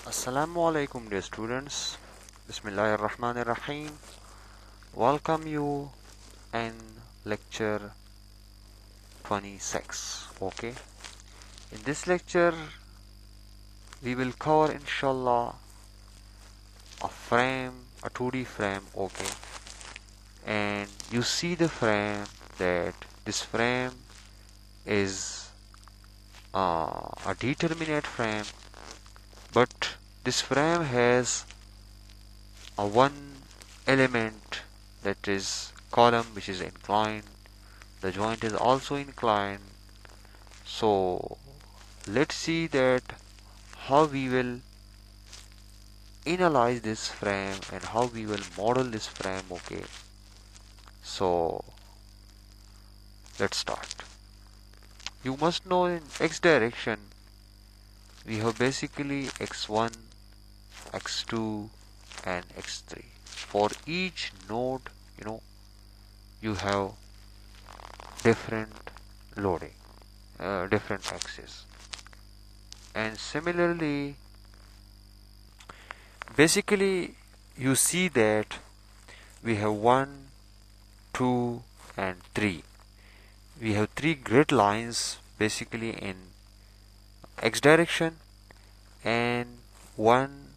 Assalamu alaikum dear students. Bismillahirrahmanirrahim. Welcome you in lecture 26. Okay. In this lecture we will cover inshallah a frame, a 2D frame, okay. And you see the frame that this frame is a determinate frame, but this frame has a one element, that is column, which is inclined. The joint is also inclined. So let's see that how we will analyze this frame and how we will model this frame. Okay, so let's start. You must know in x direction we have basically x1, x2 and x3. For each node, you have different loading, different axes. And similarly, basically you see that we have 1, 2 and 3. We have 3 grid lines basically in x direction, and 1,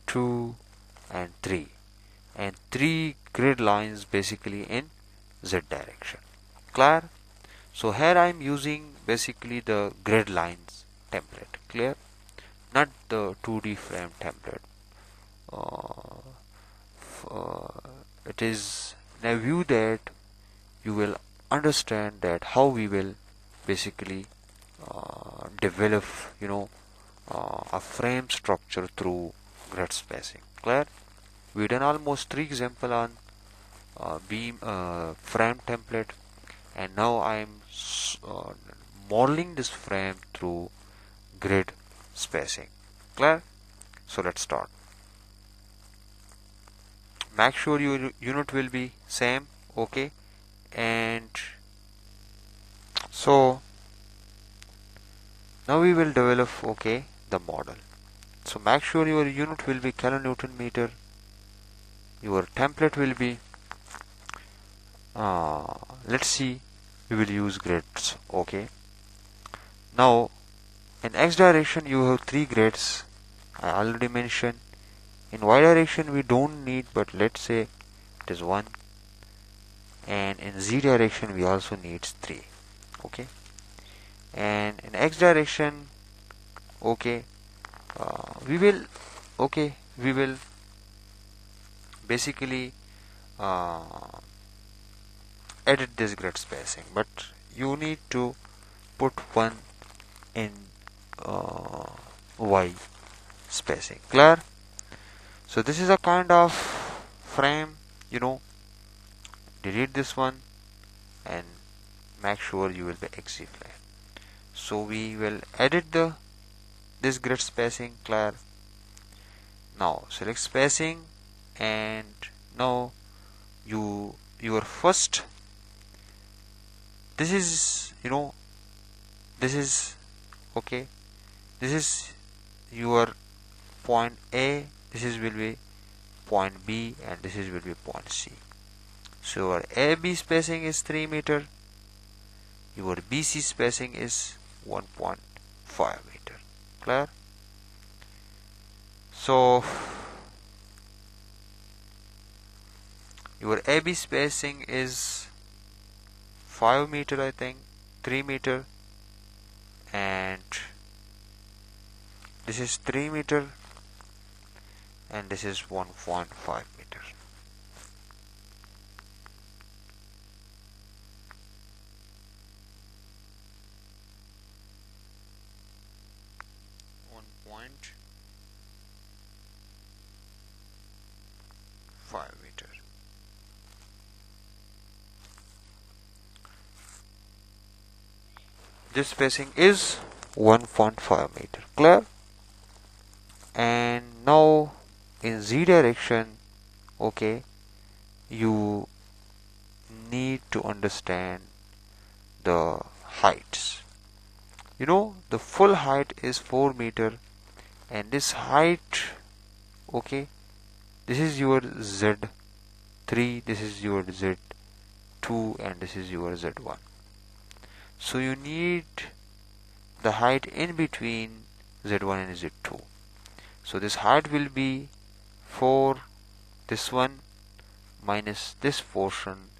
2 and 3, and 3 grid lines basically in z direction. Clear? So here I am using basically the grid lines template. Clear? Not the 2D frame template. It is in a view that you will understand that how we will basically develop a frame structure through grid spacing. Clear? We done almost 3 example on beam frame template, and now I am modeling this frame through grid spacing. Clear? So let's start. Make sure your unit will be same. Okay, and so now we will develop the model. So make sure your unit will be kilonewton meter. Your template will be let's see, we will use grids. Okay, now in x direction you have 3 grids. I already mentioned. In y direction we don't need, but let's say it is 1, and in z direction we also need 3. Okay, and in x direction we will basically edit this grid spacing, but you need to put 1 in y spacing. Clear? So this is a kind of frame, delete this one and make sure you will be XZ plane. So we will edit this grid spacing. Clear? Now select spacing, and now your first, this is this is your point A, this is will be point B, and this is will be point C. So your AB spacing is 3 meter, your BC spacing is 1.5 meter. Clear? So your AB spacing is 5 meter, I think 3 meter, and this is 3 meter, and this is 1.5 meter. This spacing is 1.5 meter. Clear? And now in z direction, you need to understand the heights. The full height is 4 meter, and this height, okay, this is your Z3, this is your Z2, and this is your Z1. So you need the height in between Z1 and Z2. So this height will be 4, this one minus this portion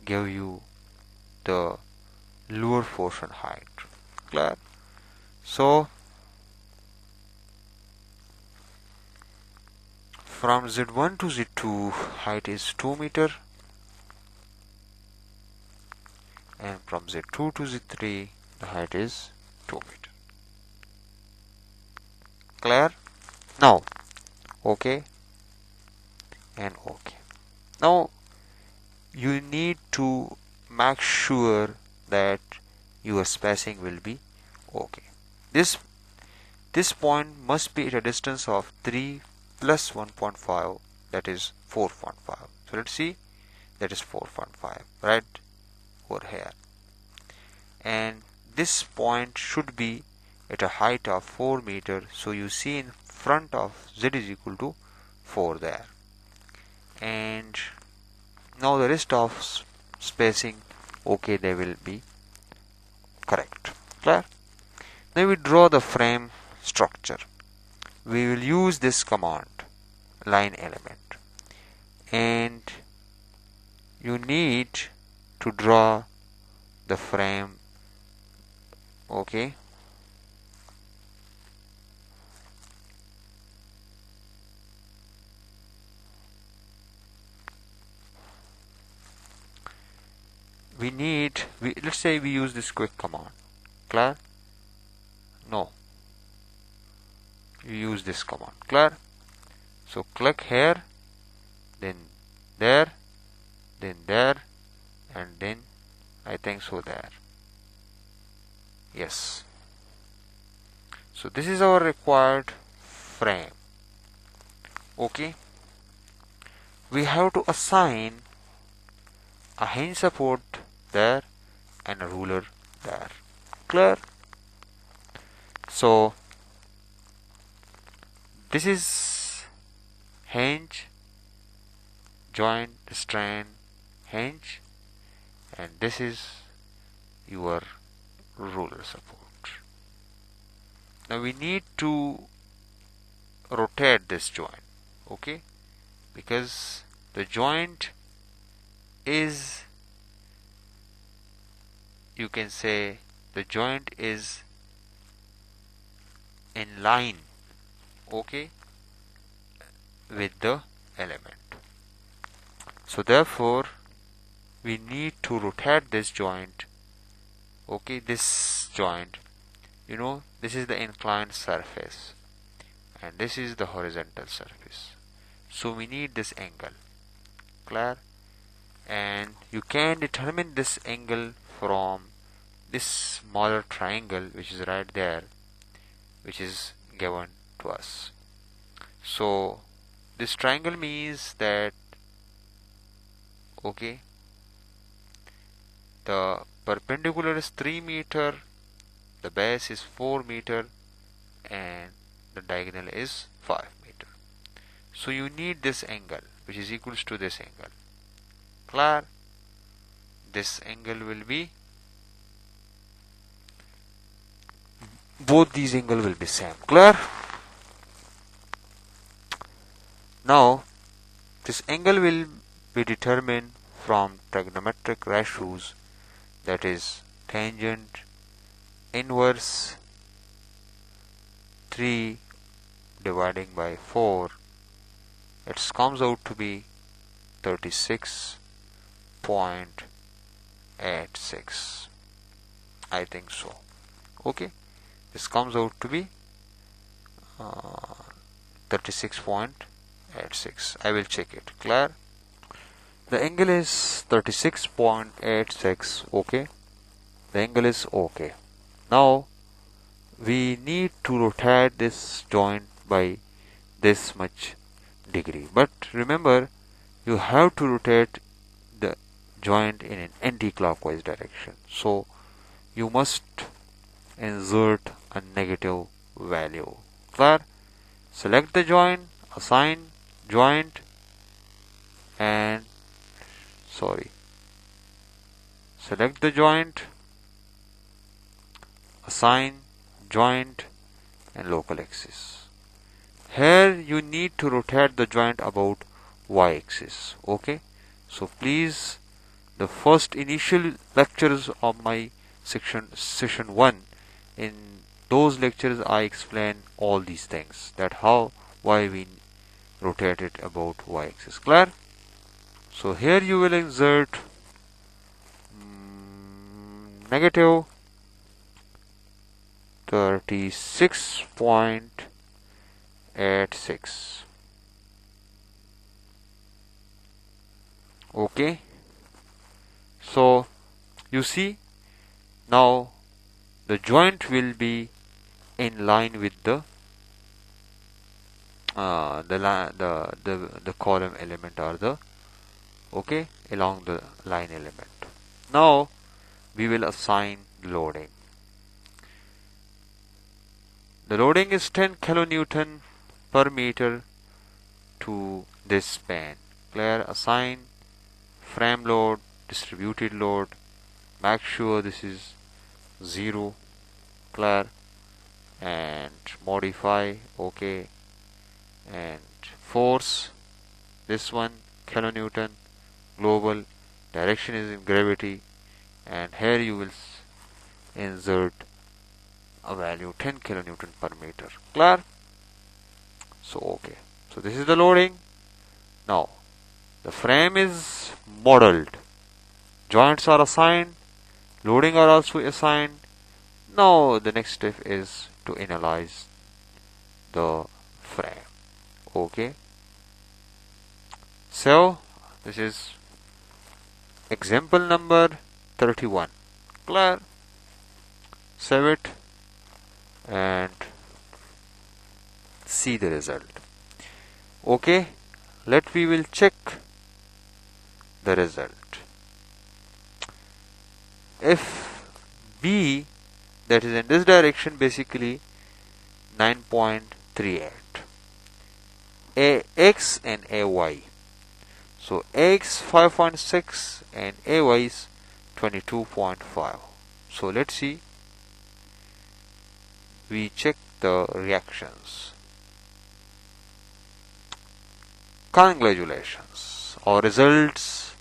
give you the lower portion height. Clear? So from Z1 to Z2 height is 2 meter, and from Z2 to Z3 the height is 2 meter. Clear? Now okay and okay. Now you need to make sure that your spacing will be okay. This point must be at a distance of 3 plus 1.5, that is 4.5. So let's see, that is 4.5 right over here, and this point should be at a height of 4 meter. So you see in front of z is equal to 4 there, and now the rest of spacing, okay, they will be correct. Clear? Now we draw the frame structure. We will use this command, line element, and you need to draw the frame. Okay, let's say we use this quick command. Clear? No, you use this command. Clear? So click here, then there, and then I think so there. Yes. So this is our required frame. Okay, we have to assign a hinge support there and a ruler there. Clear? So this is hinge, joint, strain, hinge, and this is your ruler support. Now we need to rotate this joint, okay, because the joint is, you can say, the joint is in line, okay, with the element. So therefore we need to rotate this joint, okay, this joint, you know, this is the inclined surface and this is the horizontal surface, so we need this angle. Clear? And you can determine this angle from this smaller triangle which is right there, which is given to us. So this triangle means that, okay, the perpendicular is 3 meter, the base is 4 meter, and the diagonal is 5 meter. So you need this angle which is equals to this angle. Clear? This angle will be, both these angles will be same. Clear? Now this angle will be determined from trigonometric ratios, that is tangent inverse 3 dividing by 4. It comes out to be 36.86. I think so. Okay, this comes out to be 36.86. I will check it. Clear? The angle is 36.86. Okay, the angle is okay. Now we need to rotate this joint by this much degree, but remember, you have to rotate the joint in an anti-clockwise direction, so you must insert a negative value. Clear? Select the joint, assign joint, and select the joint, assign joint, and local axis. Here you need to rotate the joint about y axis. Okay, so please, the first initial lectures of my session 1, in those lectures I explain all these things, that why we rotate it about y axis. Clear? So here you will insert negative 36.86. Okay, so you see now the joint will be in line with the column element, or the along the line element. Now we will assign loading. The loading is 10 kilonewton per meter to this span. Clear? Assign frame load, distributed load, make sure this is 0. Clear? And modify. Okay, and force, this one kilonewton, global, direction is in gravity, and here you will insert a value 10 kilonewton per meter. Clear? So okay, so this is the loading. Now the frame is modeled, joints are assigned, loading are also assigned. Now the next step is to analyze the frame. Okay, so this is example number 31. Clear? Save it and see the result. Okay, we will check the result. If B, that is in this direction, basically 9.38, AX and AY. So AX 5.6 and AY is 22.5. So let's see, we check the reactions. Congratulations, our results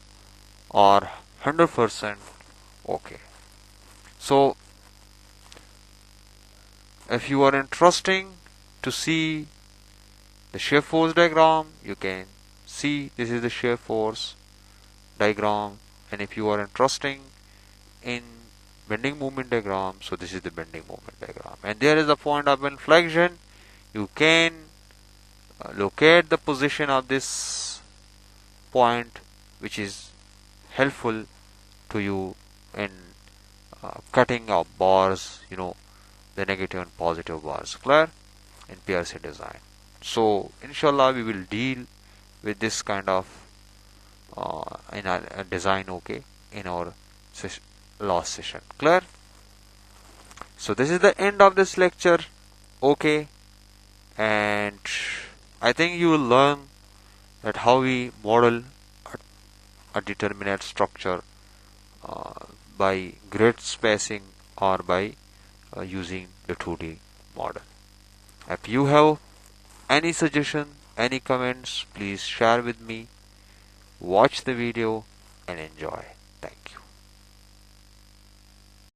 are 100% okay. So if you are interested to see the shear force diagram, you can see this is the shear force diagram, and if you are interested in bending moment diagram, so this is the bending moment diagram, and there is a point of inflection. You can locate the position of this point, which is helpful to you in cutting of bars, the negative and positive bars. Clear? In PRC design. So inshallah we will deal with this kind of in our design, okay, in our last session. Clear? So this is the end of this lecture. Okay, and I think you will learn that how we model a determinate structure by grid spacing or by using the 2D model. If you have any suggestion, any comments, please share with me. Watch the video and enjoy. Thank you.